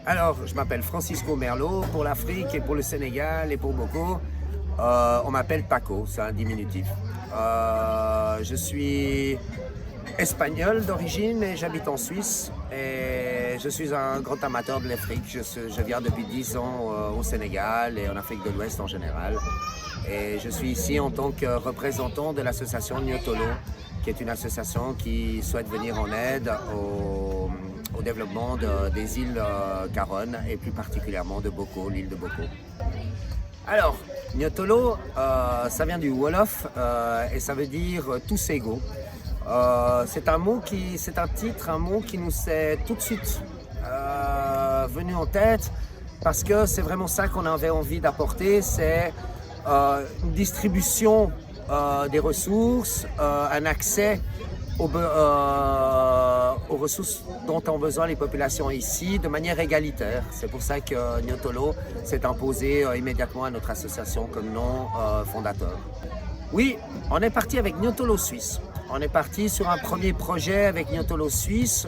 Alors, je m'appelle Francisco Merlot. Pour l'Afrique et pour le Sénégal et pour Boko, on m'appelle Paco, c'est un diminutif. Je suis espagnol d'origine et j'habite en Suisse. Et je suis un grand amateur de l'Afrique. Je viens depuis 10 ans au Sénégal et en Afrique de l'Ouest en général. Et je suis ici en tant que représentant de l'association Niotolo, qui est une association qui souhaite venir en aide au développement des îles Caronne et plus particulièrement de Boko, l'île de Boko. Alors, Niotolo, ça vient du Wolof et ça veut dire tous égaux. C'est un titre, un mot qui nous est tout de suite venu en tête parce que c'est vraiment ça qu'on avait envie d'apporter, c'est une distribution des ressources, un accès aux ressources dont ont besoin les populations ici de manière égalitaire. C'est pour ça que Niotolo s'est imposé immédiatement à notre association comme nom fondateur. Oui, on est parti avec Niotolo Suisse. On est parti sur un premier projet avec Niotolo Suisse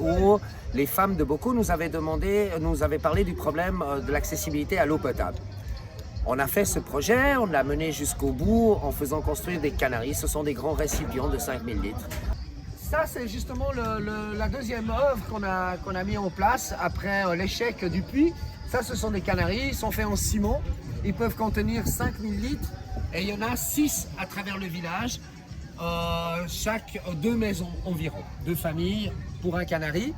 où les femmes de Boko nous avaient parlé du problème de l'accessibilité à l'eau potable. On a fait ce projet, on l'a mené jusqu'au bout en faisant construire des canaries. Ce sont des grands récipients de 5000 litres. Ça, c'est justement la deuxième œuvre qu'on a mis en place après l'échec du puits. Ça, ce sont des canaries, ils sont faits en ciment. Ils peuvent contenir 5000 litres et il y en a 6 à travers le village. Chaque 2 maisons environ, 2 familles pour un canari.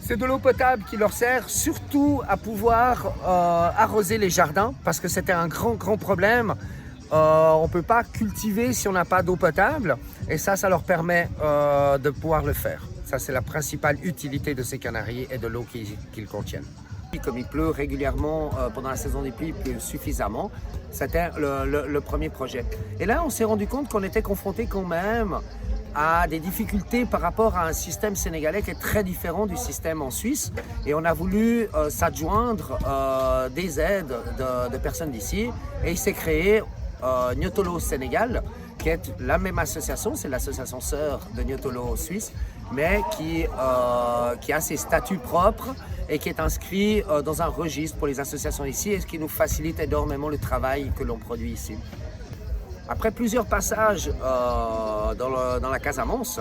C'est de l'eau potable qui leur sert surtout à pouvoir arroser les jardins parce que c'était un grand problème. On ne peut pas cultiver si on n'a pas d'eau potable et ça leur permet de pouvoir le faire. Ça, c'est la principale utilité de ces canaries et de l'eau qu'ils contiennent. Comme il pleut régulièrement pendant la saison des pluies, il pleut suffisamment. C'était le premier projet. Et là, on s'est rendu compte qu'on était confronté quand même à des difficultés par rapport à un système sénégalais qui est très différent du système en Suisse. Et on a voulu s'adjoindre des aides de personnes d'ici. Et il s'est créé Niotolo Sénégal, qui est la même association, c'est l'association sœur de Niotolo Suisse, mais qui a ses statuts propres et qui est inscrit dans un registre pour les associations ici, et ce qui nous facilite énormément le travail que l'on produit ici. Après plusieurs passages dans la Casamance,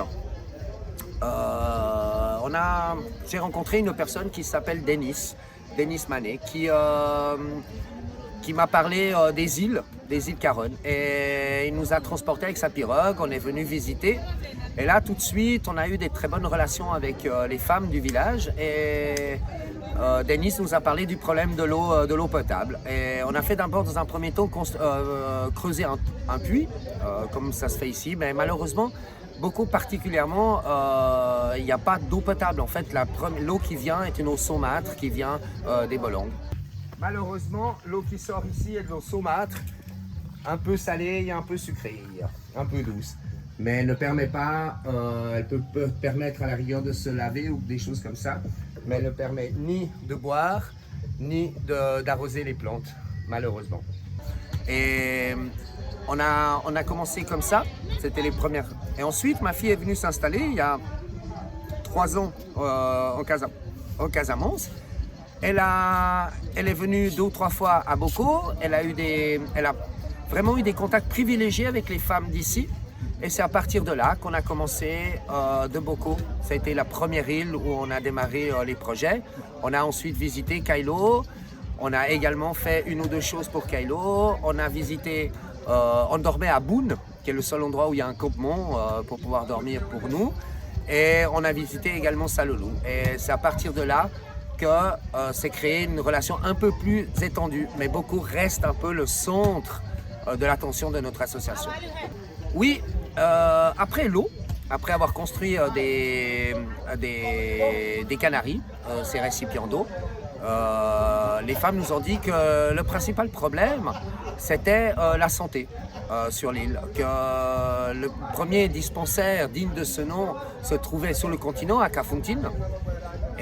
j'ai rencontré une personne qui s'appelle Denis Manet, qui m'a parlé des îles Caronne. Et il nous a transportés avec sa pirogue, on est venu visiter. Et là, tout de suite, on a eu des très bonnes relations avec les femmes du village. Et Denis nous a parlé du problème de l'eau potable. Et on a fait d'abord, dans un premier temps, creuser un puits, comme ça se fait ici. Mais malheureusement, beaucoup particulièrement, il n'y a pas d'eau potable. En fait, l'eau qui vient est une eau saumâtre qui vient des Bolongues. Malheureusement, l'eau qui sort ici est de l'eau saumâtre, un peu salée et un peu sucrée, un peu douce. Mais elle ne permet pas, elle peut permettre à la rigueur de se laver ou des choses comme ça, mais elle ne permet ni de boire, ni d'arroser les plantes, malheureusement. Et on a commencé comme ça, c'était les premières. Et ensuite, ma fille est venue s'installer il y a 3 ans en Casamance. Elle est venue 2 ou 3 fois à Boko, elle a vraiment eu des contacts privilégiés avec les femmes d'ici. Et c'est à partir de là qu'on a commencé de Boko. Ça a été la première île où on a démarré les projets. On a ensuite visité Kailo. On a également fait 1 ou 2 choses pour Kailo. On dormait à Boune, qui est le seul endroit où il y a un campement pour pouvoir dormir pour nous. Et on a visité également Salolou. Et c'est à partir de là que s'est créée une relation un peu plus étendue. Mais Boko reste un peu le centre de l'attention de notre association. Oui, après l'eau, après avoir construit des canaries, ces récipients d'eau, Les femmes nous ont dit que le principal problème, c'était la santé sur l'île, que le premier dispensaire digne de ce nom se trouvait sur le continent, à Kafountine,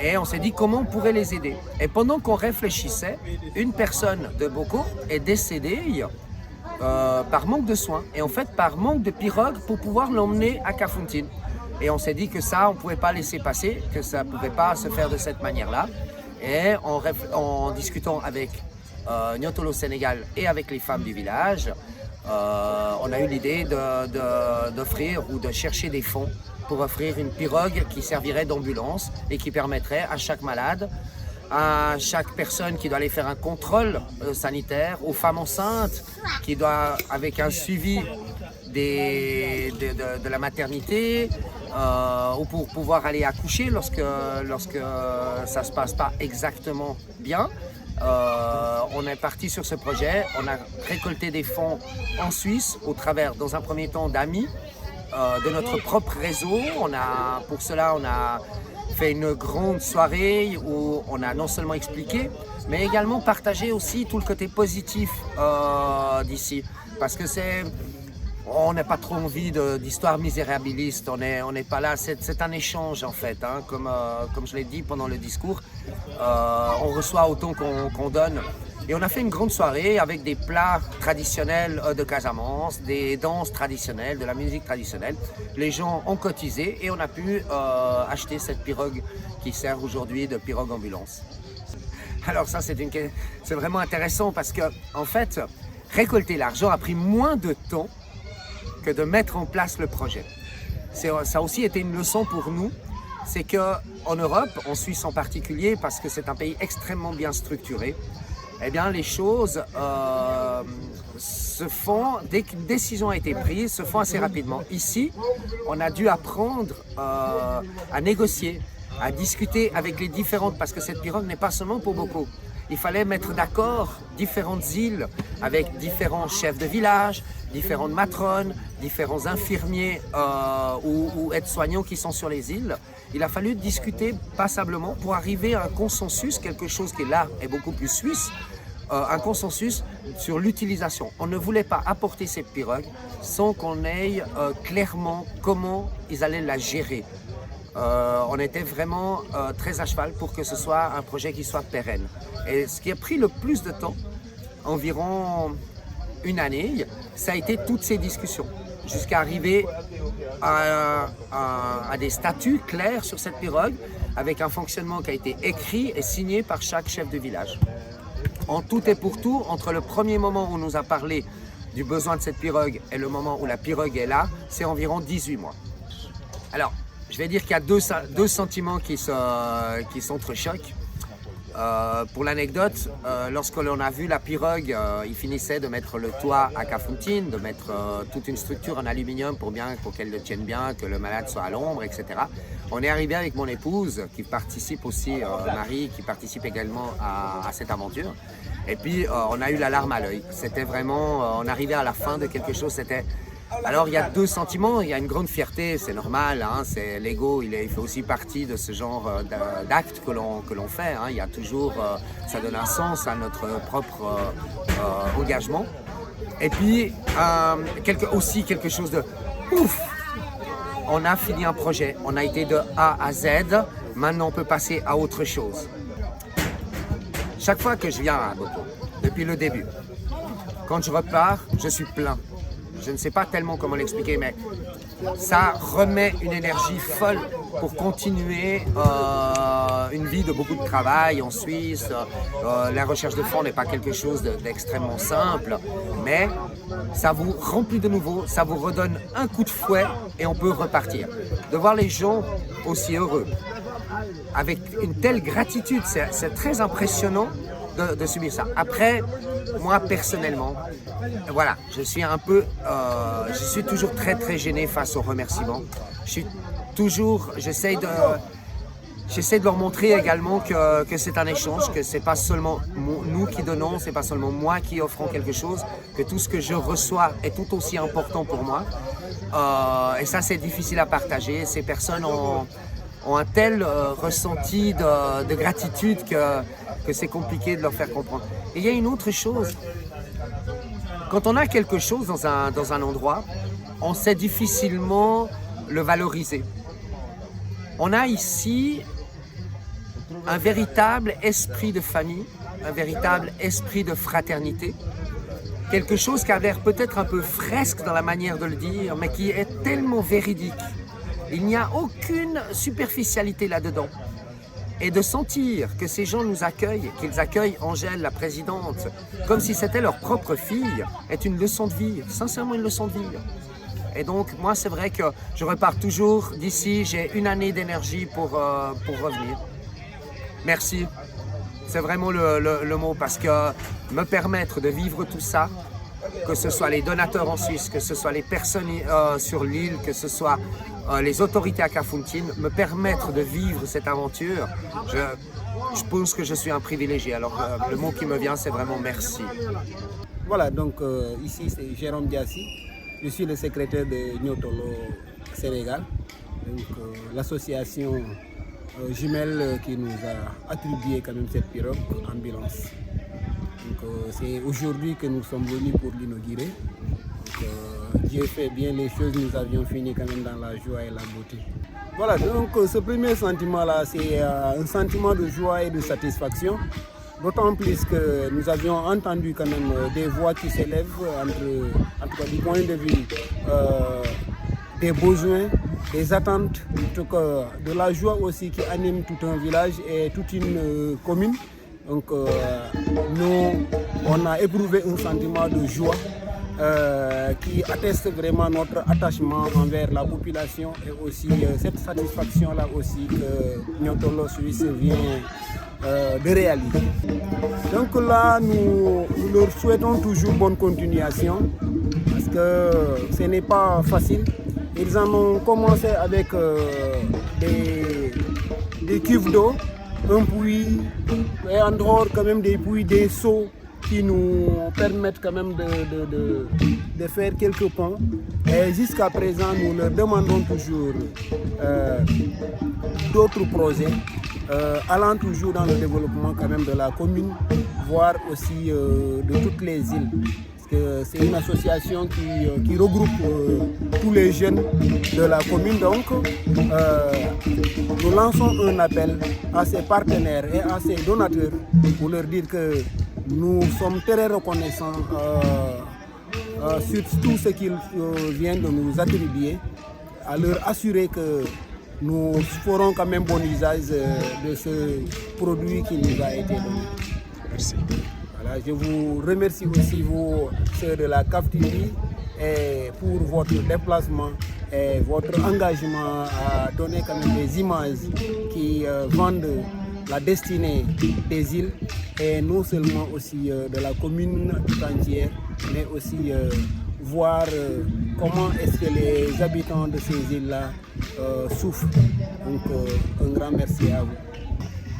et on s'est dit comment on pourrait les aider. Et pendant qu'on réfléchissait, une personne de Boko est décédée par manque de soins, et en fait par manque de pirogue pour pouvoir l'emmener à Kafountine. Et on s'est dit que ça, on ne pouvait pas laisser passer, que ça ne pouvait pas se faire de cette manière-là. Et en discutant avec Niotolo Sénégal et avec les femmes du village, on a eu l'idée d'offrir ou de chercher des fonds pour offrir une pirogue qui servirait d'ambulance et qui permettrait à chaque malade, à chaque personne qui doit aller faire un contrôle sanitaire, aux femmes enceintes qui doivent, avec un suivi de la maternité, ou pour pouvoir aller accoucher lorsque ça ne se passe pas exactement bien. On est parti sur ce projet, on a récolté des fonds en Suisse au travers, dans un premier temps, d'amis de notre propre réseau. Pour cela, on a fait une grande soirée où on a non seulement expliqué, mais également partagé aussi tout le côté positif d'ici. Parce que on n'a pas trop envie d'histoires misérabilistes, on n'est pas là, c'est un échange en fait, hein, comme je l'ai dit pendant le discours, on reçoit autant qu'on donne. Et on a fait une grande soirée avec des plats traditionnels de Casamance, des danses traditionnelles, de la musique traditionnelle. Les gens ont cotisé et on a pu acheter cette pirogue qui sert aujourd'hui de pirogue ambulance. Alors ça, c'est vraiment intéressant parce que en fait, récolter l'argent a pris moins de temps que de mettre en place le projet. Ça a aussi été une leçon pour nous, c'est qu'en Europe, en Suisse en particulier, parce que c'est un pays extrêmement bien structuré, eh bien les choses se font, dès qu'une décision a été prise, se font assez rapidement. Ici, on a dû apprendre à négocier, à discuter avec les différentes, parce que cette pirogue n'est pas seulement pour Boko. Il fallait mettre d'accord différentes îles avec différents chefs de village, différentes matrones, différents infirmiers ou aides-soignants qui sont sur les îles. Il a fallu discuter passablement pour arriver à un consensus, quelque chose qui là est beaucoup plus suisse, un consensus sur l'utilisation. On ne voulait pas apporter cette pirogue sans qu'on ait clairement comment ils allaient la gérer. On était vraiment très à cheval pour que ce soit un projet qui soit pérenne. Et ce qui a pris le plus de temps, environ une année, ça a été toutes ces discussions, jusqu'à arriver à des statuts clairs sur cette pirogue, avec un fonctionnement qui a été écrit et signé par chaque chef de village. En tout et pour tout, entre le premier moment où on nous a parlé du besoin de cette pirogue et le moment où la pirogue est là, c'est environ 18 mois. Alors, je vais dire qu'il y a deux sentiments qui s'entrechoquent. Pour l'anecdote, lorsque l'on a vu la pirogue, il finissait de mettre le toit à Kafountine, de mettre toute une structure en aluminium pour qu'elle tienne bien, que le malade soit à l'ombre, etc. On est arrivé avec mon épouse, qui participe aussi, Marie, qui participe également à cette aventure. Et puis, on a eu la larme à l'œil. C'était vraiment, on arrivait à la fin de quelque chose, Alors il y a deux sentiments, il y a une grande fierté, c'est normal, hein, c'est l'ego, il fait aussi partie de ce genre d'actes que l'on fait, hein. Il y a toujours, ça donne un sens à notre propre engagement. Et puis aussi quelque chose de ouf, on a fini un projet, on a été de A à Z, maintenant on peut passer à autre chose. Chaque fois que je viens à Boko, depuis le début, quand je repars, je suis plein. Je ne sais pas tellement comment l'expliquer, mais ça remet une énergie folle pour continuer une vie de beaucoup de travail en Suisse. La recherche de fonds n'est pas quelque chose d'extrêmement simple, mais ça vous remplit de nouveau, ça vous redonne un coup de fouet et on peut repartir. De voir les gens aussi heureux, avec une telle gratitude, c'est très impressionnant de subir ça. Après, moi personnellement, voilà, je suis toujours très très gêné face aux remerciements. J'essaie de leur montrer également que c'est un échange, que c'est pas seulement nous qui donnons, c'est pas seulement moi qui offrons quelque chose, que tout ce que je reçois est tout aussi important pour moi. Et ça, c'est difficile à partager. Ces personnes ont ont un tel ressenti de gratitude que c'est compliqué de leur faire comprendre. Et il y a une autre chose. Quand on a quelque chose dans un endroit, on sait difficilement le valoriser. On a ici un véritable esprit de famille, un véritable esprit de fraternité. Quelque chose qui a l'air peut-être un peu fresque dans la manière de le dire, mais qui est tellement véridique. Il n'y a aucune superficialité là-dedans. Et de sentir que ces gens nous accueillent, qu'ils accueillent Angèle, la présidente, comme si c'était leur propre fille, est une leçon de vie, sincèrement une leçon de vie. Et donc, moi, c'est vrai que je repars toujours d'ici, j'ai une année d'énergie pour revenir. Merci. C'est vraiment le mot, parce que me permettre de vivre tout ça, que ce soit les donateurs en Suisse, que ce soit les personnes sur l'île, que ce soit les autorités à Kafountine, me permettre de vivre cette aventure, je pense que je suis un privilégié. Alors le mot qui me vient, c'est vraiment merci. Voilà, donc ici c'est Jérôme Diassi, je suis le secrétaire de Niotolo Sénégal, l'association jumelle qui nous a attribué quand même cette pirogue ambulance. C'est aujourd'hui que nous sommes venus pour l'inaugurer. Dieu fait bien les choses, nous avions fini quand même dans la joie et la beauté. Voilà, donc ce premier sentiment-là, c'est un sentiment de joie et de satisfaction. D'autant plus que nous avions entendu quand même des voix qui s'élèvent en tout cas du point de vue des besoins, des attentes, en tout cas de la joie aussi qui anime tout un village et toute une commune. Donc nous, on a éprouvé un sentiment de joie qui atteste vraiment notre attachement envers la population et aussi cette satisfaction-là aussi que Niotolo Suisse vient de réaliser. Donc là, nous leur souhaitons toujours bonne continuation parce que ce n'est pas facile. Ils en ont commencé avec des cuves d'eau, un puits, et en dehors quand même des puits, des seaux qui nous permettent quand même de faire quelques ponts. Et jusqu'à présent, nous leur demandons toujours d'autres projets, allant toujours dans le développement quand même de la commune, voire aussi de toutes les îles. C'est une association qui regroupe tous les jeunes de la commune. Donc, nous lançons un appel à ses partenaires et à ses donateurs pour leur dire que nous sommes très reconnaissants sur tout ce qu'ils viennent de nous attribuer, à leur assurer que nous ferons quand même bon usage de ce produit qui nous a été donné. Merci. Voilà, je vous remercie aussi, vous, ceux de la CAF TV, pour votre déplacement et votre engagement à donner quand même des images qui vendent la destinée des îles et non seulement aussi de la commune tout entière, mais aussi voir comment est-ce que les habitants de ces îles-là souffrent. Donc un grand merci à vous.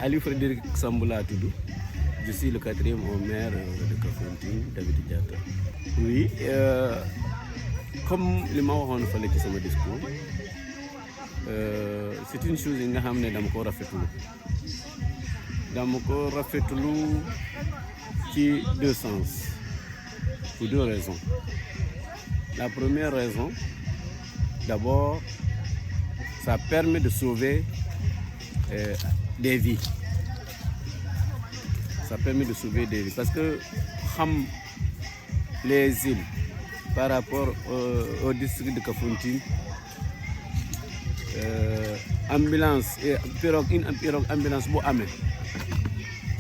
Ali Frédéric Samboula Toudou. Je suis le 4e au maire de Kafountine, David Diatta. Oui, comme le m'a dit dans mon discours, c'est une chose que je sais que je rafetoulou qui deux sens, pour deux raisons. La première raison, d'abord, ça permet de sauver des vies. Ça permet de sauver des vies parce que les îles par rapport au district de Kafountine, ambulance et une pirogue ambulance pour amener.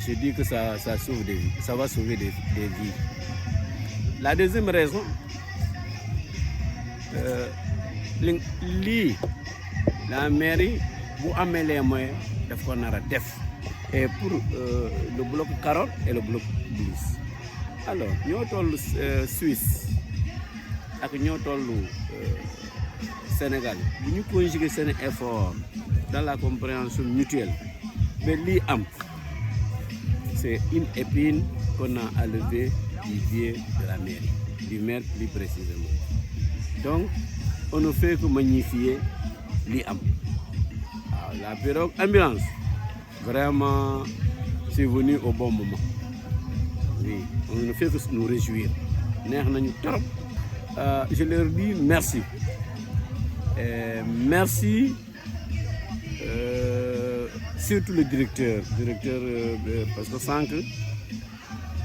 Je dis que ça sauve des vies, ça va sauver des vies. La deuxième raison, la mairie pour amener les moyens de faire un def. Et pour le bloc 40 et le bloc 10. Alors, nous sommes Suisse et nous sommes Sénégal. Nous conjuguons ces efforts dans la compréhension mutuelle. Mais l'IAM, c'est une épine qu'on a enlevée du pied de la mairie, du maire plus précisément. Donc, on ne fait que magnifier l'IAM. La pirogue ambulance, vraiment, c'est venu au bon moment. Oui, on ne fait que nous réjouir. Je leur dis merci. Merci, surtout le directeur parce que sans que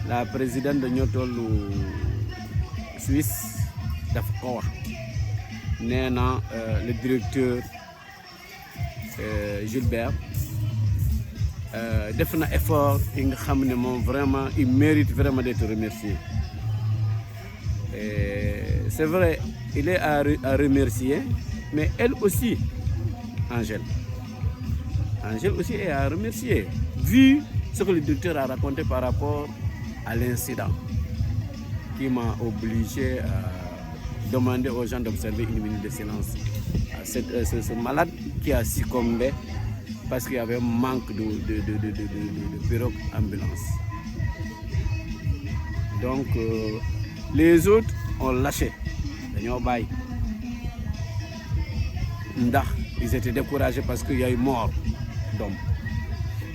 la présidente de Niotolo Suisse, le directeur Gilbert, def na effort yi nga xam ne moom vraiment il mérite vraiment d'être remercié. C'est vrai, il est à remercier, mais elle aussi, Angèle aussi est à remercier, vu ce que le directeur a raconté par rapport à l'incident qui m'a obligé à demander aux gens d'observer une minute de silence. Ce malade qui a succombé parce qu'il y avait un manque de pirogue ambulance. Donc, les autres ont lâché. Ils étaient découragés parce qu'il y a eu mort d'hommes.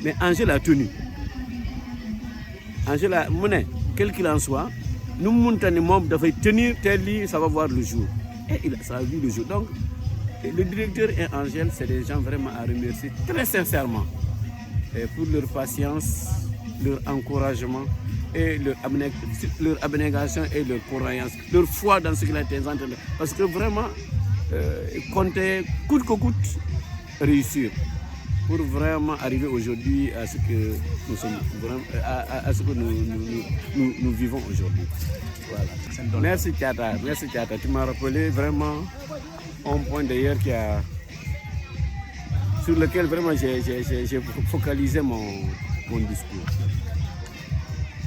Mais Angèle a tenu. Angèle a mené, quel qu'il en soit, nous montons devait tenir tel lit, ça va voir le jour. Et ça a vu le jour. Donc, le directeur et Angèle, c'est des gens vraiment à remercier très sincèrement pour leur patience, leur encouragement et leur abnégation et leur croyance, leur foi dans ce qu'il a été entendu. Parce que vraiment, ils comptaient coûte que coûte réussir pour vraiment arriver aujourd'hui à ce que nous sommes à ce que nous vivons aujourd'hui. Voilà. Merci Tchata, tu m'as rappelé vraiment un point d'ailleurs sur lequel vraiment j'ai focalisé mon discours.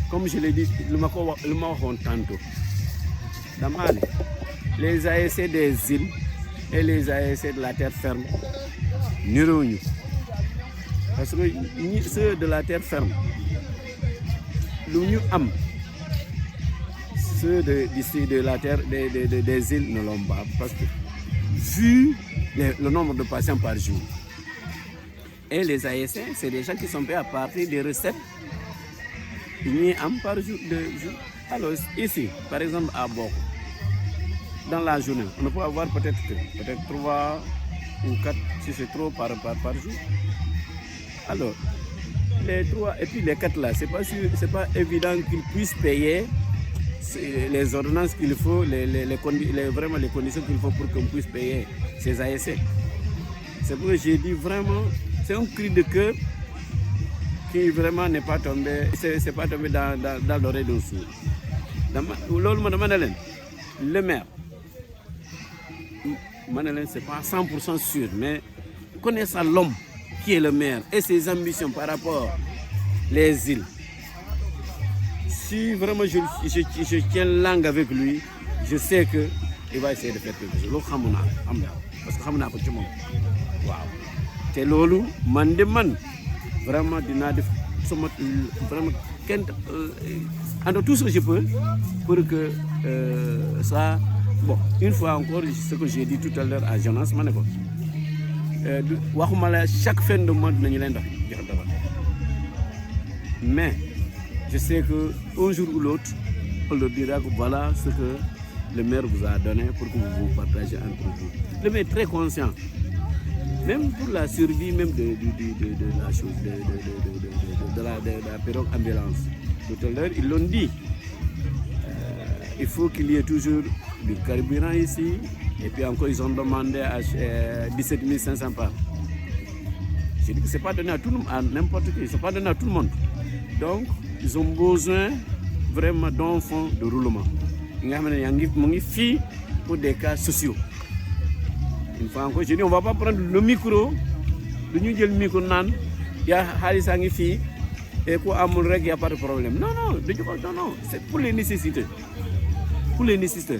Comme je l'ai dit, le Mako tantôt, les ASC des îles et les ASC de la terre ferme, nous. Parce que ceux de la terre ferme, ceux d'ici de la terre des îles ne l'ont pas. Parce que vu le nombre de patients par jour, et les ASC, c'est des gens qui sont payés à partir des recettes par jour. Alors ici, par exemple à Boko, dans la journée, on peut avoir peut-être 3 ou 4, si c'est trop, par jour. Alors, les 3 et puis les 4 là, c'est pas évident qu'ils puissent payer les ordonnances qu'il faut, vraiment les conditions qu'il faut pour qu'on puisse payer ces ASC. C'est pour ça que j'ai dit vraiment, c'est un cri de cœur qui vraiment n'est pas tombé, c'est pas tombé dans l'oreille d'un sourd. Le maire, c'est pas 100% sûr, mais connaissant l'homme qui est le maire et ses ambitions par rapport les îles, si vraiment je tiens langue avec lui, je sais qu'il va essayer de faire quelque chose. Parce que je sais que c'est lolu man vraiment dina def vraiment tout ce que je peux pour que ça bon une fois encore ce que j'ai dit tout à l'heure à Jonas maneko chaque fin de mois nañu len jox dara mais je sais que un jour ou l'autre on leur dira que voilà ce que le maire vous a donné pour que vous vous partagez entre vous. Le maire est très conscient. Même pour la survie même de la chose de la pirogue ambulance. Tout à l'heure, ils l'ont dit. Il faut qu'il y ait toujours du carburant ici. Et puis encore, ils ont demandé à 17 500 par. J'ai dit que ce n'est pas donné à n'importe qui, ce n'est pas donné à tout le monde. Donc, ils ont besoin vraiment d'un fonds de roulement. Il y a pour des cas sociaux. Une fois encore, je dis, on ne va pas prendre le micro, le micro, il y a Halisangi fille, et pour Amour, il n'y a pas de problème. Non, c'est pour les nécessités. Pour les nécessités.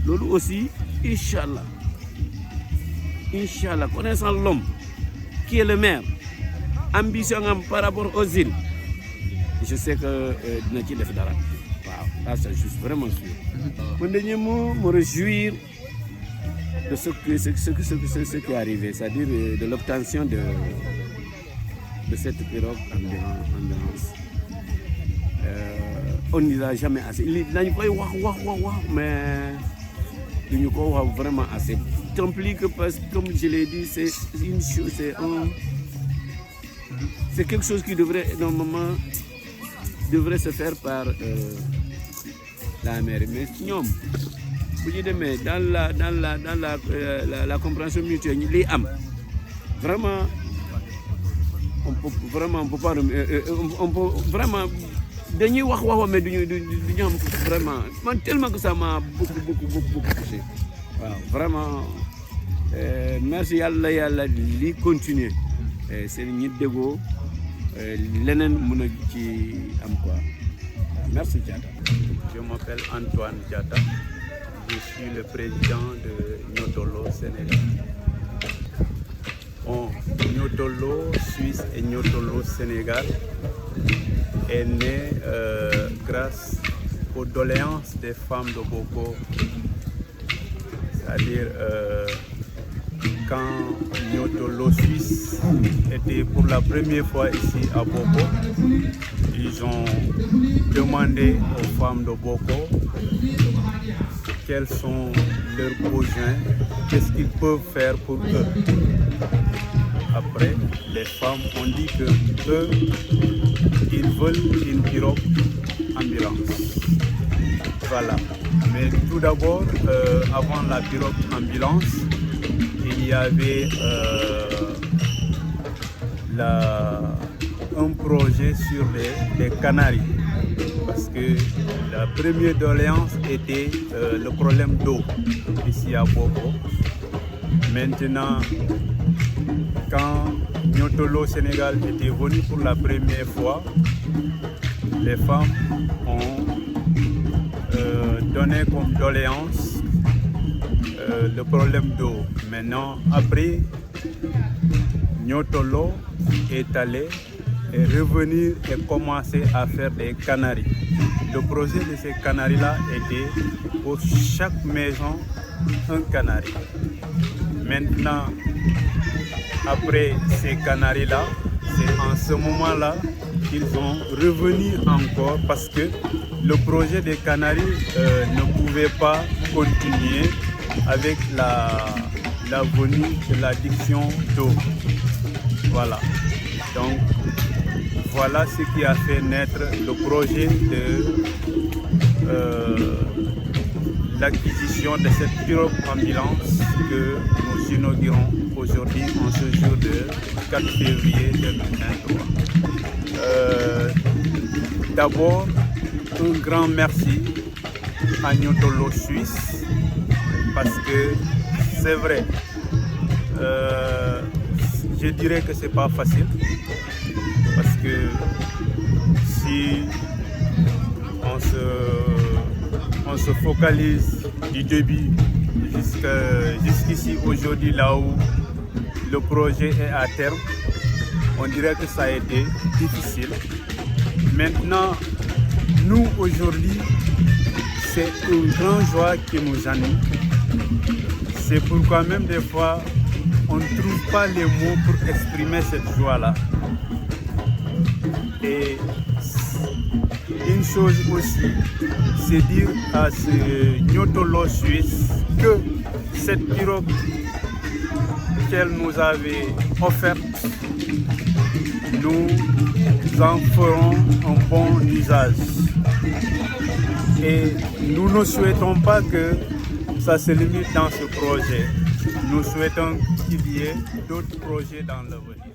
L'autre aussi, Inch'Allah, connaissant l'homme qui est le maire, ambition par rapport aux îles, je sais que Dinaki de Fedara. Là, je suis vraiment sûr. Je me réjouir de ce qui est arrivé, c'est-à-dire de l'obtention de cette pirogue ambulance. On n'y a jamais assez. Il n'a pas eu mais il n'y a pas vraiment assez. Tant plus que, parce que, comme je l'ai dit, c'est une chose, c'est quelque chose qui devrait normalement se faire par la mairie. Mais sinon, dans la compréhension mutuelle, les âmes, vraiment, on peut vraiment dañuy wax mais duñu am vraiment man tellement que ça m'a beaucoup touché waaw vraiment merci yàlla li continuer c'est ñi déggoo leneen mën a ci am quoi merci Diatta. Je m'appelle Antoine Diatta, je suis le président de Niotolo Sénégal. Niotolo Suisse et Niotolo Sénégal est né grâce aux doléances des femmes de Boko. C'est-à-dire quand Niotolo Suisse était pour la première fois ici à Boko, ils ont demandé aux femmes de Boko quels sont leurs besoins, qu'est-ce qu'ils peuvent faire pour eux. Après, les femmes ont dit que eux, ils veulent une pirogue ambulance. Voilà. Mais tout d'abord, avant la pirogue ambulance, il y avait un projet sur les Canaries. Parce que la première doléance était le problème d'eau ici à Boko. Maintenant, quand Niotolo Sénégal était venu pour la première fois, les femmes ont donné comme doléance le problème d'eau. Maintenant, après, Niotolo est allé et revenir et commencer à faire des canaries. Le projet de ces canaries-là était pour chaque maison un canari. Maintenant, après ces canaries-là, c'est en ce moment-là qu'ils ont revenu encore parce que le projet des canaries ne pouvait pas continuer avec la venue de l'addiction d'eau. Voilà. Donc, voilà ce qui a fait naître le projet de l'acquisition de cette pirogue ambulance que nous inaugurons aujourd'hui en ce jour de 4 février 2023. D'abord, un grand merci à Niotolo Suisse parce que c'est vrai, je dirais que c'est pas facile parce que si on se focalise du début jusqu'ici aujourd'hui là où le projet est à terme, on dirait que ça a été difficile. Maintenant, nous aujourd'hui, c'est une grande joie qui nous anime. C'est pourquoi même des fois, on ne trouve pas les mots pour exprimer cette joie-là. Et une chose aussi, c'est dire à ce Niotolo Suisse que cette pirogue qu'elle nous avait offerte, nous en ferons un bon usage. Et nous ne souhaitons pas que ça se limite dans ce projet. Nous souhaitons qu'il y ait d'autres projets dans l'avenir.